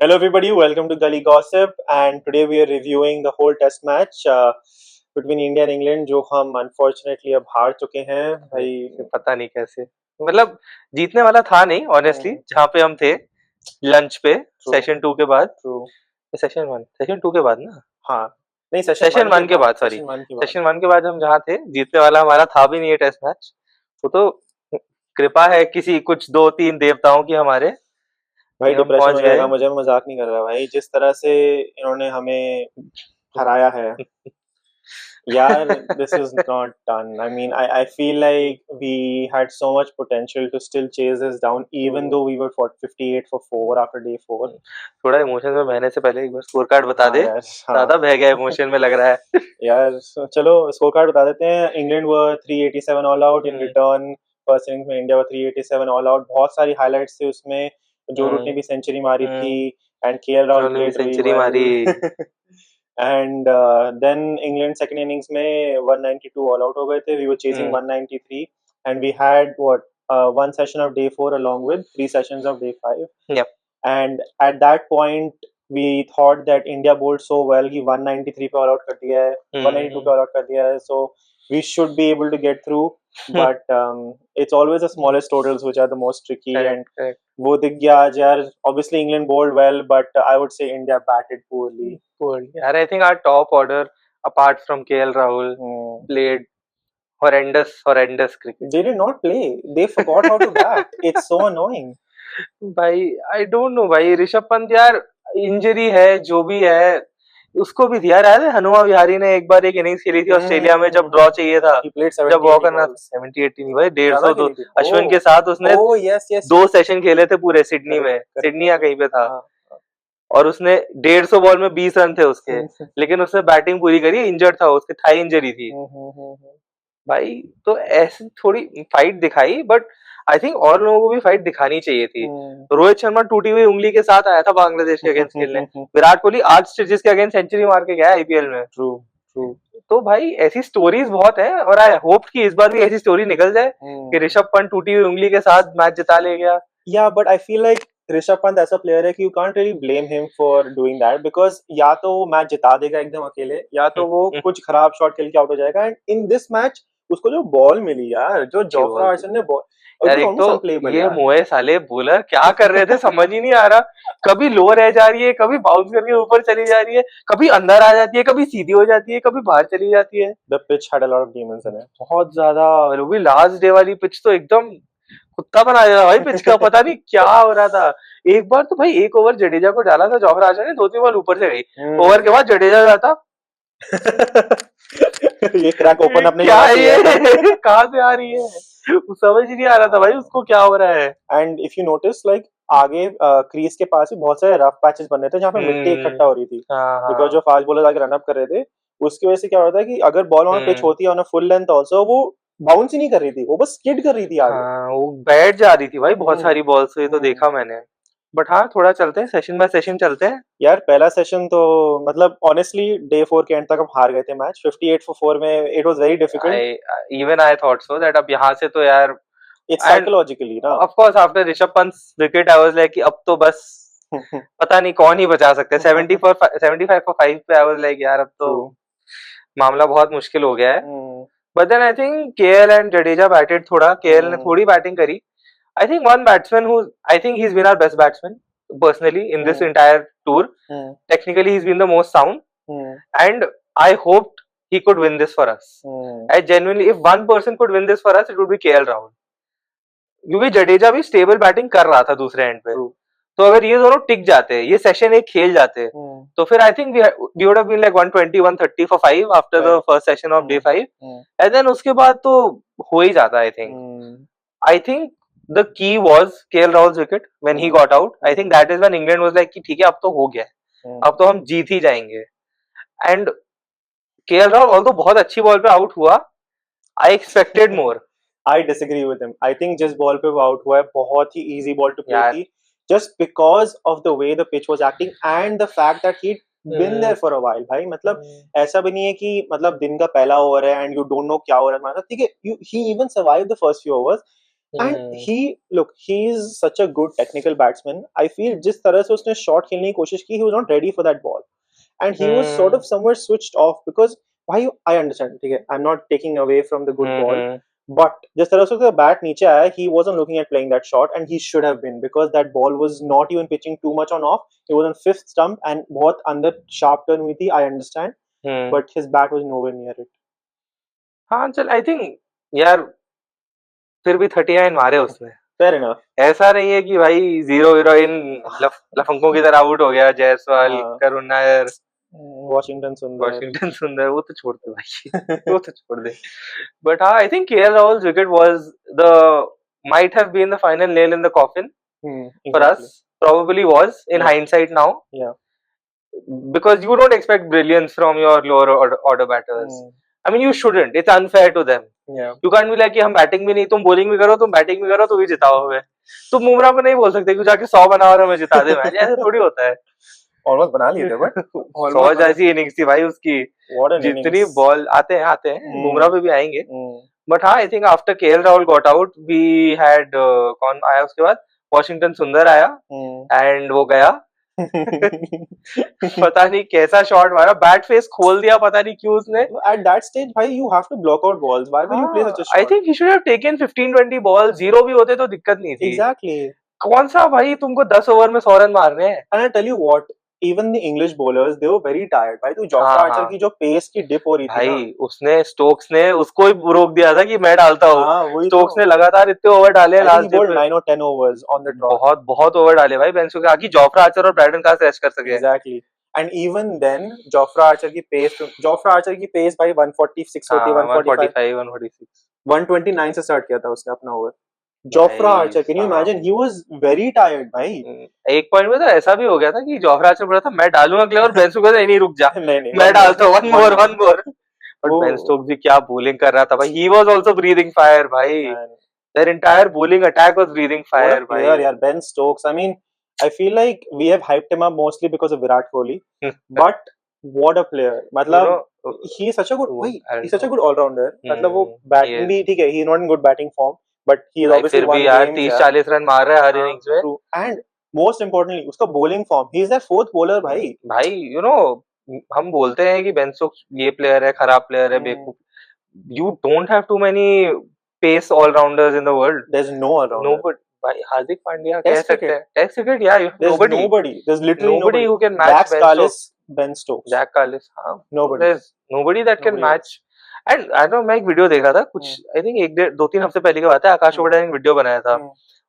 Hello, everybody. Welcome to Gully Gossip, and today we are reviewing the whole Test match between India and England, जो हम unfortunately अब हार चुके हैं भाई. पता नहीं कैसे मतलब जीतने वाला था नहीं ऑनेस्टली जहाँ पे हम थे लंच पे सेशन 2 के बाद True. सेशन 2 के बाद ना हाँ, नहीं सेशन 1 के बाद सॉरी सेशन वन के बाद. सेशन 1 के बाद हम जहाँ थे जीतने वाला हमारा था भी नहीं ये टेस्ट मैच वो तो कृपा है किसी कुछ 2-3 देवताओं की हमारे भाई कि हम डिप्रेशन पहुंच हो गए जाएगा, मुझे मजाक नहीं कर रहा भाई. जिस तरह से इन्होंने हमें हराया है यार, this is not done. I mean, I feel like we had so much potential to still chase this down, even though we were 58 for 4 after day 4. थोड़ा इमोशन में बहने से पहले एक बार स्कोर कार्ड बता हाँ दे यार, हाँ ज्यादा बह गया इमोशन में लग रहा है यार. चलो स्कोर कार्ड बता देते हैं. England were 387 all out in return. First innings में इंडिया वर 387 ऑल आउट. बहुत सारी हाइलाइट्स थे उसमें. जो रूट ने भी सेंचुरी मारी थी एंड केएल राहुल उन्होंने भी प्लेड रियली सेंचुरी मारी well. And then England second innings में 192 ऑल आउट हो गए थे. We were chasing 193 and we had what one session of day 4 along with 3 sessions of day 5. Yep. And at that point we thought that India bowled so well कि 193 पे all out कर दिया है, 192 पे all out कर दिया है, so we should be able to get through. But it's always the smallest totals which are the most tricky. correct, And correct. वो दिख गया आज यार. Obviously England bowled well, but I would say India batted poorly. Yaar, I think our top order, apart from KL Rahul, played horrendous cricket. They did not play. They forgot how to bat. It's so annoying. भाई I don't know भाई ऋषभ पंत यार injury है जो भी है उसको भी दिया रहा है हनुमा विहारी ने एक बार एक इनिंग्स खेली थी ऑस्ट्रेलिया में जब ड्रॉ चाहिए था He played जब 70 वॉक 80 करना था balls. 70-80 नहीं भाई ज्यादा 150 खेली थी. अश्विन Oh. के साथ उसने Oh, yes, yes. 2 सेशन खेले थे पूरे सिडनी में Correct, correct. सिडनी या कहीं पे था हाँ. और उसने 150 बॉल में 20 रन थे उसके लेकिन उसने बैटिंग पूरी करी इंजर्ड था उसके थाई इंजरी थी भाई तो ऐसी थोड़ी फाइट दिखाई बट आई थिंक और लोगों को भी फाइट दिखानी चाहिए थी. रोहित शर्मा टूटी हुई उंगली के साथ आया था बांग्लादेश के अगेंस्ट खेलने. विराट कोहली 8 स्टिचेस के अगेंस्ट सेंचुरी मार के गया आईपीएल में. True true. तो भाई ऐसी स्टोरीज बहुत है और आई होप कि इस बार भी ऐसी स्टोरी निकल जाए कि ऋषभ पंत टूटी हुई उंगली के साथ मैच जिता ले गया. Yeah, but I feel like Rishabh Pant ऐसा प्लेयर है कि you can't really blame him for doing that because या तो वो मैच जिता देगा एकदम अकेले या तो वो कुछ खराब शॉट खेल के आउट हो जाएगा. एंड इन दिस मैच उसको जो बॉल मिली यार, जो जोफ्रा आर्चर ने बॉल, यार एक तो ये मोए साले बॉलर क्या कर रहे थे समझ ही नहीं आ रहा. कभी लो रह जा रही है कभी बाउंस करके ऊपर चली जा रही है कभी अंदर आ जाती है कभी सीधी हो जाती है कभी बाहर चली जाती है. The pitch had a lot of demons in it. बहुत ज्यादा. वो भी लास्ट डे वाली पिच तो एकदम कुत्ता बना दिया भाई पिच का. पता नहीं क्या हो रहा था. एक बार तो भाई एक ओवर जडेजा को डाला था जोफ्रा आर्चर ने 2-3 बॉल ऊपर से गई. ओवर के बाद जडेजा जाता ये क्रैक ओपन अपने क्या है ये कहाँ से आ रही है समझ ही नहीं आ रहा था भाई उसको क्या हो रहा है. And if you notice like आगे क्रीज के पास ही बहुत सारे रफ पैचेस बन रहे थे जहाँ पे मिट्टी इकट्ठा हो रही थी बिकॉज जो फास्ट बॉलर आगे रन अप कर रहे थे. उसकी वजह से क्या हो रहा था कि अगर बॉल वहां पिच होती है on a full length also वो बाउंस ही नहीं कर रही थी. वो बस स्किड कर रही थी आगे. वो बैठ जा रही थी भाई बहुत सारी बॉल्स. ये तो देखा मैंने. बट हाँ थोड़ा चलते हैं सेशन बाय सेशन चलते हैं यार. पहला सेशन तो मतलब ऑनेस्टली डे 4 के एंड तक हम हार गए थे मैच 58 for 4 में. It was very difficult. Even I thought so that अब यहाँ से तो यार इट्स साइकोलॉजिकली ना. Of course after Rishabh Pant wicket I was like कि अब तो बस पता नहीं कौन ही बचा सकते. 75 for 5 पे आई वाज लाइक यार अब तो मामला बहुत मुश्किल हो गया है. But then I think KL and Jadeja batted थोड़ा. केएल ने थोड़ी बैटिंग करी. I think one batsman who I think he's been our best batsman personally in this entire tour. Technically, he's been the most sound, and I hoped he could win this for us. I genuinely, if one person could win this for us, it would be KL Rahul. क्योंकि जडेजा भी stable batting कर रहा था दूसरे and पे. तो अगर ये दोनों टिक जाते ये सेशन एक खेल जाते तो फिर I think we would have been like 120 130 for 5 after the first session of day 5 and then उसके बाद तो हो ही जाता. I think the key was KL Rahul's wicket when he got out. I think that is when England was like कि ठीक है अब तो हो गया है अब तो हम जीत ही जाएंगे. And KL Rahul although बहुत अच्छी बॉल पे आउट हुआ I expected more. I disagree with him. I think जिस बॉल पे वो आउट हुआ है बहुत ही easy ball to play थी just because of the way the pitch was acting and the fact that he'd been there for a while. भाई मतलब ऐसा भी नहीं है कि मतलब दिन का पहला ओवर है and you don't know क्या हो रहा है. ठीक है he even survived the first few overs. And he's such a good technical batsman. I feel जिस तरह से उसने shot खेलने की कोशिश की, he was not ready for that ball, and he was sort of somewhere switched off because I understand, ठीक है, I'm not taking away from the good ball, but जिस तरह से उसका bat नीचे आया, he wasn't looking at playing that shot, and he should have been because that ball was not even pitching too much on off. It was on fifth stump and बहुत अंदर sharp turn हुई थी. I understand, but his bat was nowhere near it. हाँ चल, I think यार फिर भी 39 मारे उसने. Fair enough. ऐसा नहीं है कि भाई 0 हीरोइन लफंगों की तरह आउट हो गया. जायसवाल, करुण नायर, वॉशिंगटन सुंदर, वो तो छोड़ दे भाई. वो तो छोड़ दे. But I think KL Rahul's wicket was might have been the final nail in the coffin for us. Probably was in hindsight now. Yeah. Because you don't expect brilliance from your lower order batters. I mean, you shouldn't. It's unfair to them. Yeah. You can't be like कि हम batting भी नहीं, तुम bowling भी करो, तुम batting भी करो तो भी जिताओ हमें. तुम बुमराह को नहीं बोल सकते कि जाके 100 बनाओ और हमें जिता दे मैच. ऐसे थोड़ी होता है. ऑलमोस्ट बना लिए थे, बट 100 जैसी इनिंग्स थी भाई उसकी. जितनी बॉल आते हैं बुमराह पे भी आएंगे. बट हाँ, I think after KL Rahul got out we had कौन आया उसके बाद, वॉशिंगटन सुंदर आया एंड वो गया. पता नहीं कैसा शॉट मारा, बैट फेस खोल दिया, पता नहीं क्यों उसने. At that stage भाई you have to block out balls. Why will you play such a shot? I think he should have taken 15-20 balls. 0 भी होते तो दिक्कत नहीं थी. Exactly. कौन सा भाई तुमको 10 ओवर में 100 रन मारने हैं. And I tell you what, even the English bowlers they were very tired. भाई तू जॉफ्रा आर्चर की जो पेस की डिप हो रही थी भाई, उसने स्टोक्स ने उसको ही रोक दिया था कि मैं डालता हूँ. स्टोक्स ने लगातार इतने ओवर डाले लास्ट डे पे. 9 or 10 overs on the trot. बहुत ओवर डाले भाई बेंच पे, आगे जॉफ्रा आर्चर और ब्रैडन कहाँ से रश कर सके. Exactly. And even then Jofra Archer की पेस भाई 146 होती है, 145 146 129 से स्टार्ट किया था उसने अपना over. Jofra Archer, can you imagine, he was very tired भाई. एक पॉइंट में तो ऐसा भी हो गया था कि जॉफ्रा आर्चर बोला था मैं डालूंगा क्ले, और बेन स्टोक्स नहीं रुक जा, मैं डालता हूं, one more. But Ben Stokes भी क्या बॉलिंग कर रहा था भाई. He was also breathing fire भाई. Their entire bowling attack was breathing fire भाई. यार Ben Stokes, I mean I feel like we have hyped him up mostly because of Virat Kohli, but what a player. मतलब he is such a good, he's such a good all-rounder. मतलब वो batting भी ठीक है, he is not in good batting form, but he is obviously फिर भी यार 30-40 run मार रहा है हर इनिंग्स में. And most importantly उसका bowling form, he is their fourth bowler भाई. you know, हम बोलते हैं कि बेन स्टोक्स ये प्लेयर है, खराब प्लेयर है, बेवकूफ. You don't have too many pace all-rounders in the world. There's no all-rounder. Nobody. भाई हार्दिक पांड्या कह सकते हैं. Test cricket, yeah, nobody. There's literally nobody who can match Ben Stokes. Jack Carlis, हाँ. Nobody. There's nobody that can match. And I don't know, मैं एक video देख रहा था कुछ, I think 1-2-3 हफ्ते पहले की बात है. आकाश ओबड़ा ने एक वीडियो बनाया था,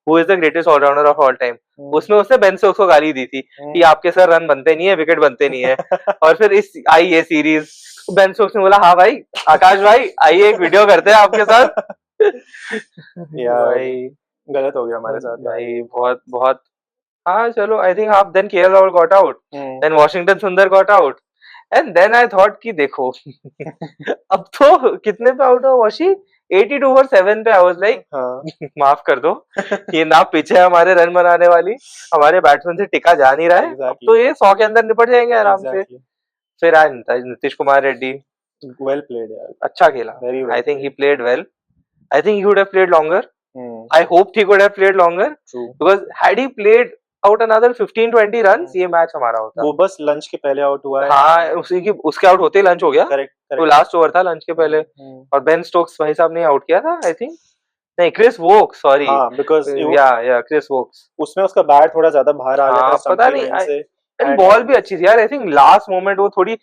Who is the greatest all-rounder of all time. उसमें उसने बेन स्टोक्स को गाली दी थी कि आपके सर रन बनते नहीं है, विकेट बनते नहीं है. और फिर आई ये सीरीज, बेन स्टोक्स ने बोला हाँ भाई आकाश भाई आइए एक वीडियो करते हैं आपके साथ. भाई गलत हो गया हमारे साथ भाई, बहुत. हाँ चलो, I think half then KL Rahul got out, then Washington Sundar got out, and then I thought कि देखो अब तो कितने पे आउट हो वॉशी, 82 for 7 पे. आई वाज लाइक माफ कर दो, ये ना पिच है हमारे रन बनाने वाली, हमारे बैट्समैन से टिका जा नहीं रहा है. तो ये 100 के अंदर निपट जाएंगे आराम से. फिर आए नीतीश कुमार रेड्डी. वेल प्लेड यार, अच्छा खेला. I think he played well. I think he would have played longer. I hoped he could have played longer. True. Because had he played out another 15-20 runs, ये मैच हमारा होता. वो बस लंच के पहले आउट हुआ है. हाँ, उसके आउट होते ही लंच हो गया. Correct. तो लास्ट ओवर था लंच के पहले. और बेन स्टोक्स भाई साहब ने आउट किया था, आई थिंक. नहीं, क्रिस वोक्स, सॉरी. हाँ, because या क्रिस वोक्स. उसमें उसका बैट थोड़ा ज्यादा बाहर आ गया था. पता नहीं. एंड बॉल भी अच्छी थी यार. आई थिंक लास्ट मोमेंट वो थोड़ी,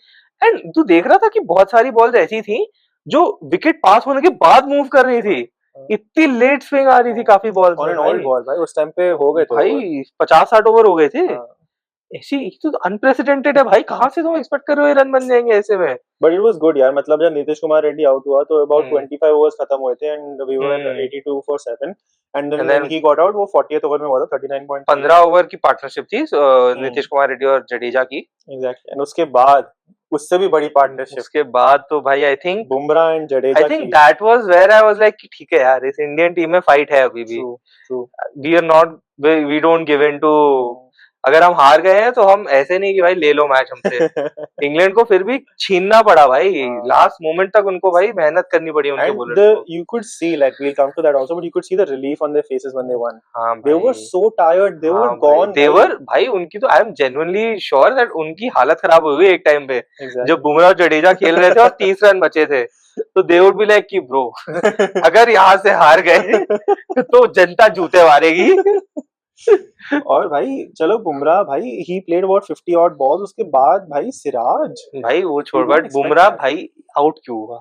एंड तू देख रहा था कि बहुत सारी बॉल्स ऐसी थी जो विकेट पास होने के बाद मूव कर रही थी. इतनी लेट स्विंग आ रही थी काफी बॉल्स में. ऑल बॉल भाई उस टाइम पे हो गए थे भाई, 50-60 ओवर हो गए थे. ऐसी तो अनप्रेसिडेंटेड है भाई. कहां से तुम एक्सपेक्ट कर रहे हो रन बन जाएंगे ऐसे में. बट इट वाज गुड यार. मतलब जब नीतीश कुमार रेड्डी आउट हुआ तो अबाउट 25 ओवर्स खत्म हुए थे and we were 82 for 7 and then he got out. वो 40th ओवर में हुआ था, 39 पॉइंट. 15 ओवर की पार्टनरशिप थी नीतीश कुमार रेड्डी और जडेजा की. एग्जैक्टली. एंड उसके बाद उससे भी बड़ी पार्टनरशिप, उसके बाद तो भाई I think Bumrah and Jadeja. I think that was where I was like ठीक है यार, इस इंडियन टीम में फाइट है अभी भी. We are not, we don't give in to अगर हम हार गए हैं तो हम ऐसे नहीं कि भाई ले लो मैच हमसे, इंग्लैंड को फिर भी छीनना पड़ा भाई, लास्ट मोमेंट तक उनको भाई मेहनत करनी पड़ी उनके बॉलर्स को। You could see, like, we'll come to that also, but you could see the relief on their faces when they won. हाँ They were भाई, so tired, they were हाँ gone. they were भाई, उनकी तो I am genuinely sure that उनकी हालत खराब हो गई एक टाइम पे, जब बुमराह और जडेजा खेल रहे थे और 30 रन बचे थे, तो दे वुड बी लाइक कि ब्रो अगर यहाँ से हार गए तो जनता जूते मारेगी। और भाई चलो बुमराह भाई he played about 50 odd balls, उसके बाद भाई सिराज भाई वो छोड़, बट बुमराह भाई आउट क्यों हुआ?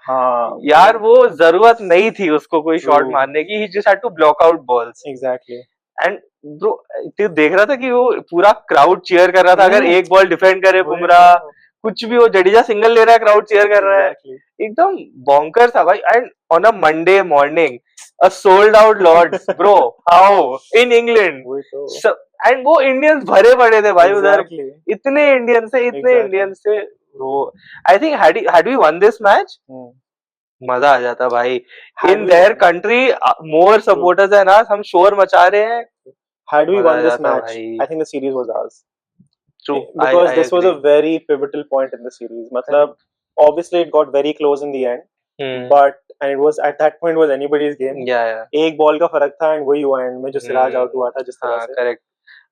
हाँ यार वो जरूरत नहीं थी उसको कोई शॉट मारने की, he just had to block out balls. Exactly. And bro तू देख रहा था कि वो पूरा क्राउड चीयर कर रहा था, अगर एक बॉल डिफेंड करे बुमराह, कुछ भी हो, जडेजा सिंगल ले रहा है, क्राउड चीयर कर रहा है, एकदम बॉन्कर था भाई। And on a Monday morning a sold out Lord's bro, how in England, and वो इंडियंस भरे पड़े थे भाई उधर, इतने इंडियंस थे, इतने इंडियंस थे वो। I think had we won this match, मजा आ जाता भाई। In their country more supporters है ना, हम शोर मचा रहे हैं। Had we won this match, I think the series was ours. True, because this was a very pivotal point in the series. मतलब obviously it got very close in the end, but and it was at that point was anybody's game. एक ball का फर्क था and वही हुआ and में जो Siraj out हुआ था जिस तरह से। करेक्ट।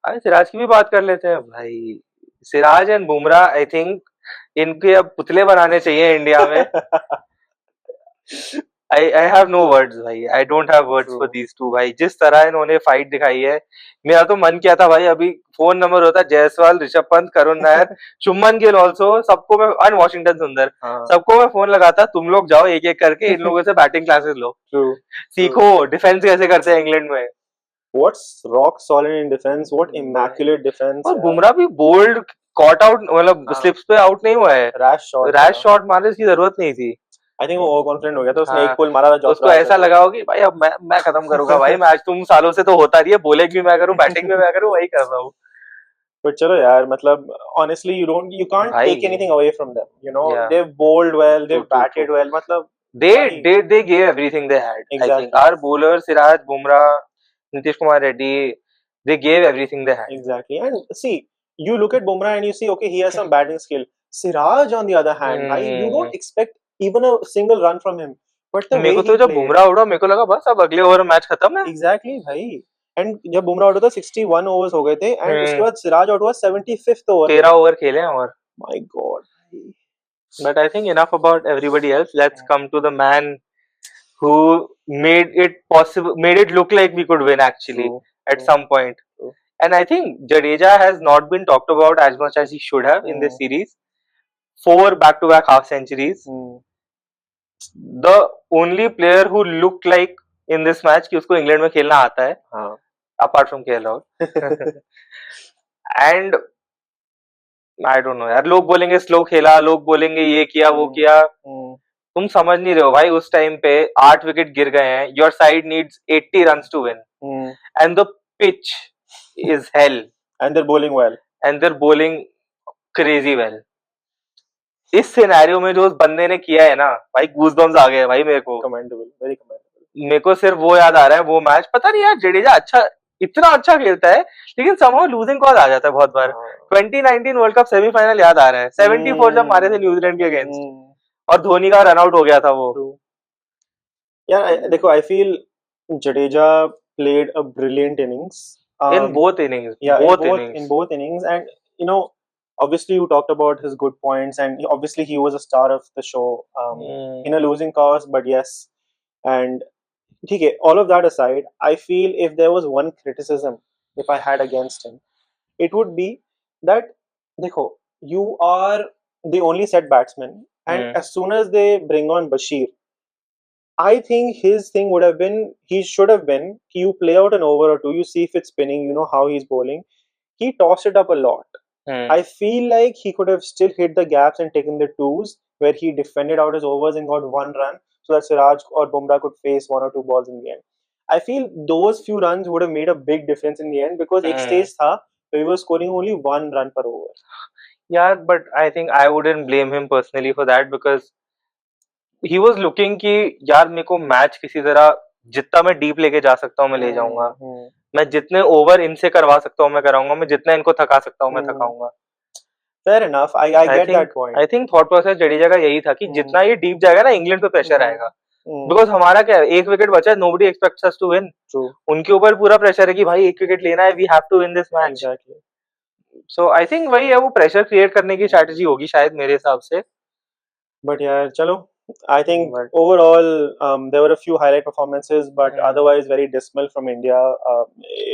अरे सिराज की भी बात कर लेते हैं भाई, Siraj and Bumrah I think इनके अब पुतले बनाने चाहिए इंडिया में। I have no words भाई, I don't have words for these two भाई, जिस तरह इन्होंने फाइट दिखाई है। मेरा तो मन किया था भाई अभी फोन नंबर होता जायसवाल, ऋषभ पंत, करुण नायर, शुभमन गिल ऑल्सो, सबको मैं, और वॉशिंगटन सुंदर, सबको मैं फोन लगाता, तुम लोग जाओ एक एक करके इन लोगों से बैटिंग क्लासेस लो, सीखो डिफेंस कैसे करते हैं इंग्लैंड में। What's rock solid in defense, what immaculate defense। और बुमराह भी बोल्ड कॉट आउट, मतलब स्लिप्स पे आउट नहीं हुआ है, रैश शॉट मारने की जरूरत नहीं थी। आई थिंक वो ओवर कॉन्फिडेंट हो गया था, उसने एक पुल मारा था, उसको ऐसा लगा होगा कि भाई अब मैं खत्म करूंगा भाई मैच, तुम सालों से तो होता रही है, बॉलिंग भी मैं करूं बैटिंग भी मैं करूं, वही कर रहा हूं। But चलो यार, मतलब honestly you can't take anything away from them, you know, they've bowled well, they've batted well, मतलब they gave everything they had। I think our bowlers Siraj, Bumrah, Nitish Kumar Reddy, they gave everything they had। Exactly। And see, you look at Bumrah and you see okay, he has some batting skill। Siraj on the other hand, भाई you don't expect even a single run from him, but the way मेरे को तो जब बुमराह उड़ा मेरे को लगा बस अब अगले ओवर मैच खत्म है। Exactly भाई। एंड जब बुमराह आउट हुआ था 61 ओवर्स हो गए थे एंड उसके बाद सिराज आउट हुआ 75th ओवर, 13 ओवर खेले हैं और my god. But I think enough about everybody else, let's come to the man who made it possible, made it look like we could win actually at some point। and I think Jadeja has not been talked about as much as he should have in this series। 4 back-to-back half centuries। the only player who looked like in this match कि उसको England में खेलना आता है, apart from KL Rahul। and I don't know यार, लोग बोलेंगे slow खेला, लोग बोलेंगे ये किया वो किया, तुम समझ नहीं रहे हो भाई, उस टाइम पे 8 विकेट गिर गए हैं, your side needs 80 runs to win and the pitch is hell and they're bowling crazy well। इस सिनेरियो में जो उस बंदे ने किया है ना भाई, गूज़बम्स आ गए भाई मेरे को। very commendable। मेरे को सिर्फ वो याद आ रहा है वो मैच, पता नहीं यार जडेजा अच्छा, इतना अच्छा खेलता है लेकिन somehow losing call आ जाता है बहुत बार। 2019 वर्ल्ड कप सेमीफाइनल याद आ रहा है, 74 जब मारे थे न्यूजीलैंड के अगेंस्ट और धोनी का रन आउट हो गया था वो। यार देखो, I feel Jadeja played a brilliant innings in both innings। in both innings, and you know, obviously you talked about his good points and obviously he was a star of the show in a losing cause, but yes, and okay, all of that aside, I feel if there was one criticism if I had against him, it would be that देखो, you are the only set batsman and as soon as they bring on Bashir, I think his thing would have been, he should have been, you play out an over or two, you see if it's spinning, you know how he's bowling, he tossed it up a lot। I feel like he could have still hit the gaps and taken the twos where he defended out his overs and got 1 run so that Siraj or Bumrah could face 1 or 2 balls in the end। I feel those few runs would have made a big difference in the end because एक stage था where he was scoring only 1 run per over। Yeah, but I think I wouldn't blame him personally for that because he was looking कि यार मेरे को match किसी तरह जितना मैं डीप लेके जा सकता हूँ मैं ले जाऊंगा। मैं जितने ओवर इनसे करवा सकता हूँ मैं कराऊंगा, मैं जितना इनको थका सकता हूँ मैं थकाऊंगा। Fair enough. I get that point. I think thought process Jadeja का यही था कि जितना ये डीप जाएगा ना इंग्लैंड पे प्रेशर आएगा, बिकॉज हमारा क्या है, एक विकेट बचा है, nobody expects us to win. उनके ऊपर पूरा प्रेशर है कि भाई एक विकेट लेना है, we have to win this match. So I think वही है, वो प्रेशर क्रिएट करने की स्ट्रेटजी होगी शायद मेरे हिसाब से। बट यार चलो, I think overall there were a few highlight performances, but otherwise very dismal from India.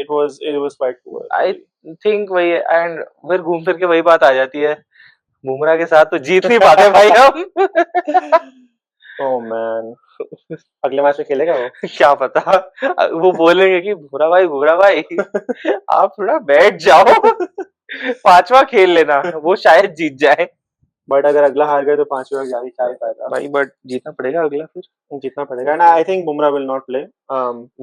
It was quite poor. I think वही है, and फिर घूम फिर के वही बात आ जाती है, बुमराह के साथ तो जीत नहीं पाते भाई हम। Oh man, अगले मैच में खेलेगा वो? क्या पता, वो बोलेंगे कि बुमराह भाई आप थोड़ा बैठ जाओ, 5वां खेल लेना, वो शायद जीत जाए। बट अगर अगला हार गए तो 5वां क्या ही फायदा भाई, बट जीतना पड़ेगा अगला, फिर जीतना पड़ेगा। And I think Bumrah will not play.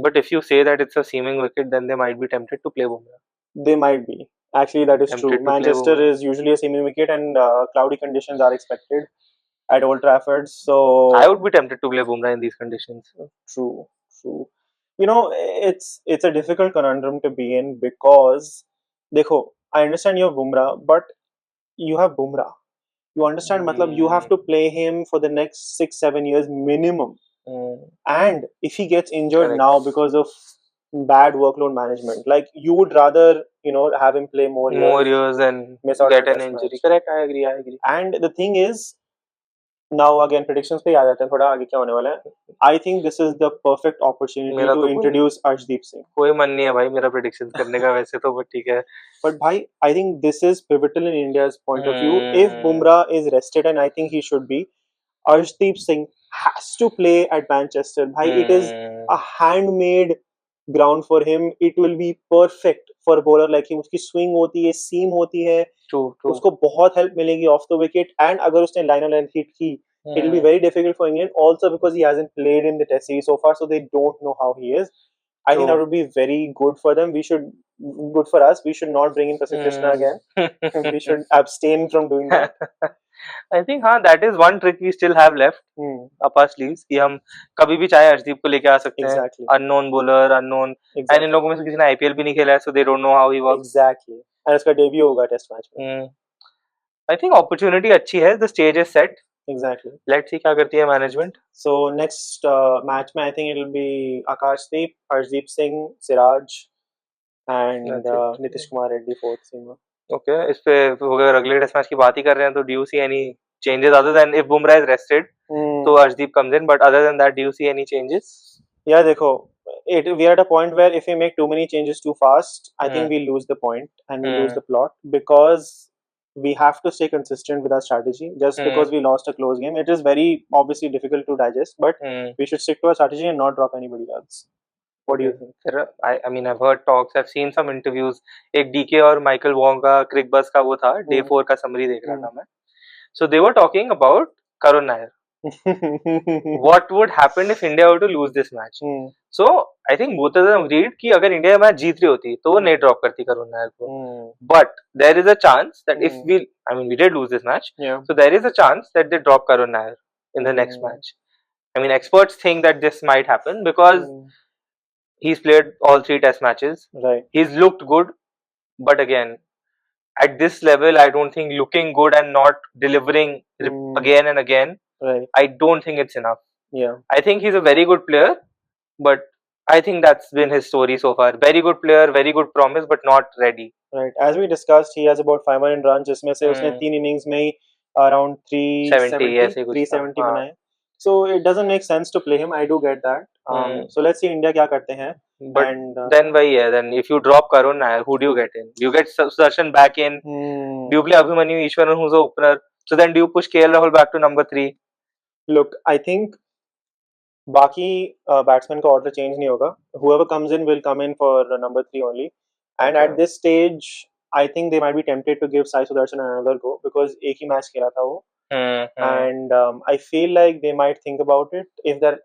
But if you say that it's a seaming wicket, then they might be tempted to play Bumrah. They might be. Actually, that is true. Manchester is usually a seaming wicket, and cloudy conditions are expected at Old Trafford. So I would be tempted to play Bumrah in these conditions. True. You know, it's a difficult conundrum to be in because, देखो, I understand you have Bumrah, but you have Bumrah. You understand, matlab, you have to play him for the next 6-7 years minimum. And if he gets injured now because of bad workload management, like you would rather, have him play more years and miss out get an injury. Correct, I agree. And the thing is, now again predictions पे आ जाते हैं, थोड़ा आगे क्या होने वाला है. I think this is the perfect opportunity to introduce Arshdeep Singh. कोई मन नहीं है भाई मेरा predictions करने का वैसे तो, but ठीक है. But भाई, I think this is pivotal in India's point of view. If Bumrah is rested, and I think he should be, Arshdeep Singh has to play at Manchester. Bhai, it is a handmade ground for him. It will be perfect for a bowler like him. उसकी swing होती है, seam होती है, उसको बहुत help मिलेगी off the wicket. And अगर उसने line on line hit की, it will be very difficult for England. Also because he hasn't played in the Test series so far, so they don't know how he is. I think that would be very good for them. Good for us. We should not bring in Prasidh Krishna again. We should abstain from doing that. I think that is one trick we still have left up our sleeves कि हम कभी भी चाहे अर्शदीप को लेके आ सकते हैं. Unknown bowler, unknown. And इन लोगों में से किसी ने IPL भी नहीं खेला है, so they don't know how he works. Exactly. And उसका debut होगा टेस्ट मैच में. I think opportunity अच्छी है. The stage is set. Exactly. Let's see क्या करती है management. So next match में I think it will be Akashdeep, Arshdeep Singh, Siraj, and Nitish Kumar Reddy fourth team. Okay, इस पे अगर अगले टेस्ट मैच की बात ही कर रहे हैं तो do you see any changes other than if Bumrah is rested? तो Arshdeep comes in, but other than that, do you see any changes? Yeah, देखो, we are at a point where if we make too many changes too fast, I think we lose the point and we lose the plot, because we have to stay consistent with our strategy. Just because we lost a close game, it is very obviously difficult to digest, but we should stick to our strategy and not drop anybody else. What do you think? I mean, I've heard talks, I've seen some interviews. एक DK और Michael Wong का CricBuzz का वो था, Day 4 का summary देख रहा था मैं. So they were talking about Karun Nair. What would happen if India were to lose this match? So I think both of them agreed कि अगर इंडिया मैच जीत रही होती तो वो नहीं ड्रॉप करती करुण नायर को. But there is a chance that if we did lose this match, so there is a chance that they drop Karun Nair in the next match. I mean, experts think that this might happen because he's played all 3 test matches. Right. He's looked good, but again, at this level, I don't think looking good and not delivering again and again. Right. I don't think it's enough. Yeah. I think he's a very good player, but I think that's been his story so far. Very good player, very good promise, but not ready. Right. As we discussed, he has about 500 runs, जिसमें से उसने 3 innings में ही around 370 बनाए. So it doesn't make sense to play him. I do get that. So let's see India क्या करते हैं. But then then if you drop Karun Nair, who do you get in? Do you get Sudarshan back in? Do you play Abhimanyu Ishwaran, who's the opener? So then do you push KL Rahul back to number 3? Look, I think बाकी batsman का order change नहीं होगा. Whoever comes in will come in for number 3 only. And at this stage, I think they might be tempted to give Sai Sudarshan another go because एक ही match खेला था वो. And I feel like they might think about it.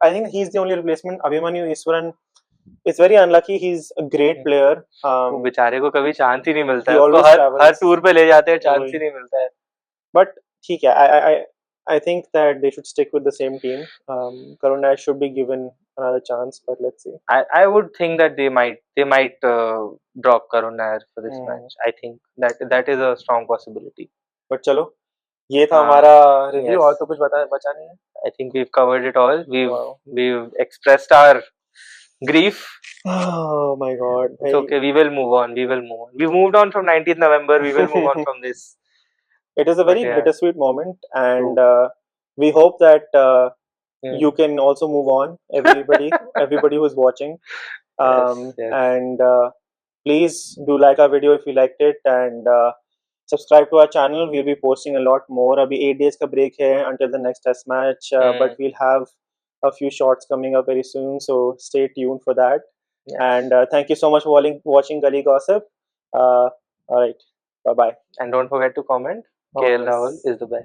I think he's the only replacement. Abhimanyu Ishwaran, it's very unlucky. He's a great player. बेचारे को कभी chance ही नहीं मिलता है. उसको हर टूर पे ले जाते हैं, चांस ही नहीं मिलता है. But ठीक है. I think that they should stick with the same team. Karun Nair should be given another chance, but let's see. I would think that they might drop Karun Nair for this match. I think that is a strong possibility. But चलो, ये था हाँ, हमारा review. yes. और तो कुछ बचा नहीं है. I think we've covered it all. Wow. We've expressed our grief. Oh my God. It's okay. We will move on. We've moved on from 19th November. We will move on from this. It is a very yeah. bittersweet moment, and we hope that you can also move on. Everybody who's watching. Yes. And please do like our video if you liked it, and subscribe to our channel. We'll be posting a lot more. Abhi 8 days ka break hai until the next test match, but we'll have a few shorts coming up very soon, so stay tuned for that. Yes. And thank you so much for watching Gully Gossip. All right, bye bye. And don't forget to comment. KL Rahul is the best.